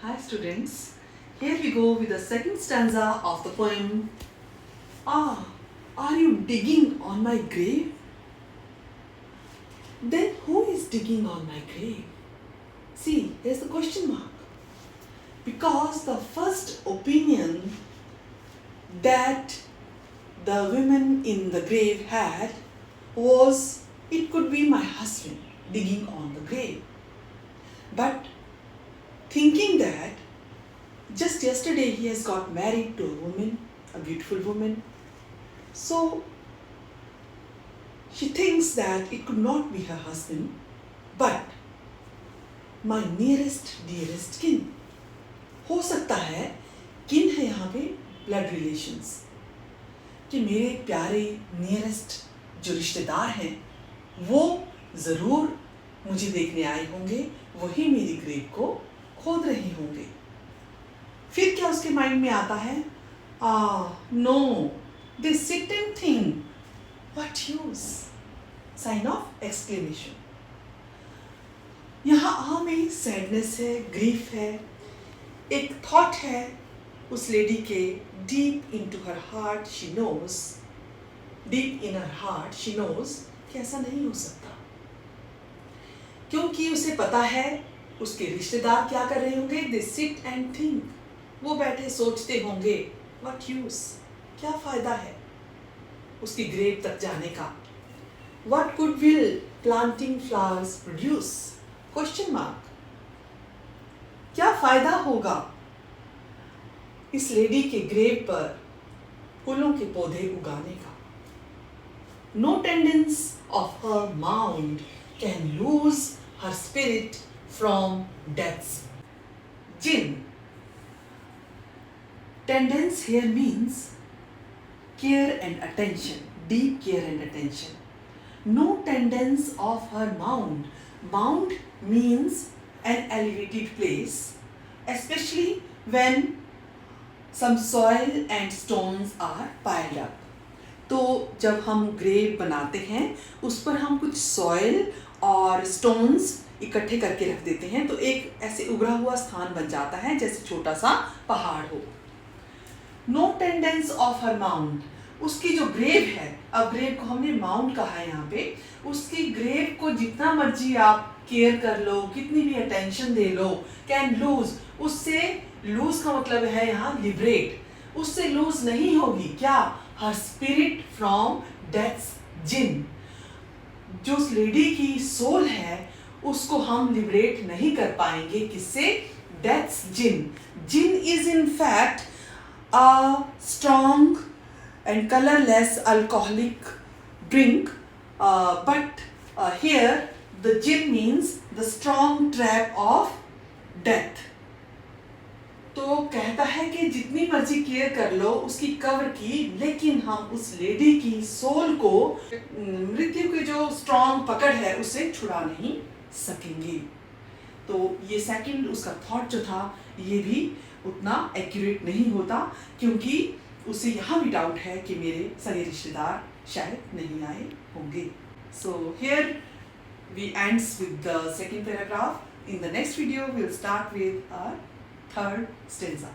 Hi students, here we go with the second stanza of the poem. Ah, are you digging on my grave? Then who is digging on my grave? See, there's the question mark. Because the first opinion that the women in the grave had was it could be my husband digging on the grave. But thinking that just yesterday he has got married to a woman, a beautiful woman, so she thinks that it could not be her husband, but my nearest dearest kin. हो सकता है किन है यहाँ पे blood relations, कि मेरे प्यारे नियरेस्ट जो रिश्तेदार हैं वो ज़रूर मुझे देखने आए होंगे, वही मेरी ग्रेव को खोद रहे होंगे. फिर क्या उसके माइंड में आता है? No, they sit and think, what use, sign of exclamation. यहाँ में सैडनेस है, ग्रीफ है, एक थॉट है उस लेडी के. Deep into her heart she knows, deep in her heart she knows कि ऐसा नहीं हो सकता, क्योंकि उसे पता है उसके रिश्तेदार क्या कर रहे होंगे. दे सिट एंड थिंक, वो बैठे सोचते होंगे, व्हाट यूज, क्या फायदा है उसकी ग्रेव तक जाने का. What good will planting flowers produce, question mark. क्या फायदा होगा इस लेडी के ग्रेव पर फूलों के पौधे उगाने का. No tendance of her mound can loose her spirit from death's gin. Tendance here means care and attention, deep care and attention. No tendance of her mound. Mound means an elevated place, especially when some soil and stones are piled up. तो जब हम grave बनाते हैं उस पर हम कुछ soil और स्टोन्स इकट्ठे करके रख देते हैं, तो एक ऐसे उभरा हुआ स्थान बन जाता है जैसे छोटा सा पहाड़ हो. No tendance of her mound, उसकी जो ग्रेव है, अब ग्रेव को हमने माउंड कहा है यहाँ पे, उसकी ग्रेव को जितना मर्जी आप केयर कर लो, कितनी भी attention they low, can lose, उससे लूज का मतलब है यहाँ लिबरेट, उससे लूज नहीं होगी क्या, हर स्पिरिट फ्रॉम डेथ्स जिन. जो उस लेडी की सोल है उसको हम लिबरेट नहीं कर पाएंगे, किससे, death's gin. Gin is in fact a strong and colorless alcoholic drink, but here the gin means the strong trap of death. तो कहता है कि जितनी मर्जी केयर कर लो उसकी कवर की, लेकिन हम उस लेडी की सोल को मृत्यु की जो स्ट्रॉन्ग पकड़ है उससे छुड़ा नहीं सकेंगे. तो ये सेकंड उसका थॉट जो था ये भी उतना एक्यूरेट नहीं होता, क्योंकि उसे यहाँ भी डाउट है कि मेरे सगे रिश्तेदार शायद नहीं आए होंगे. So here we ends with the second paragraph. In the next video we'll start with our third stanza.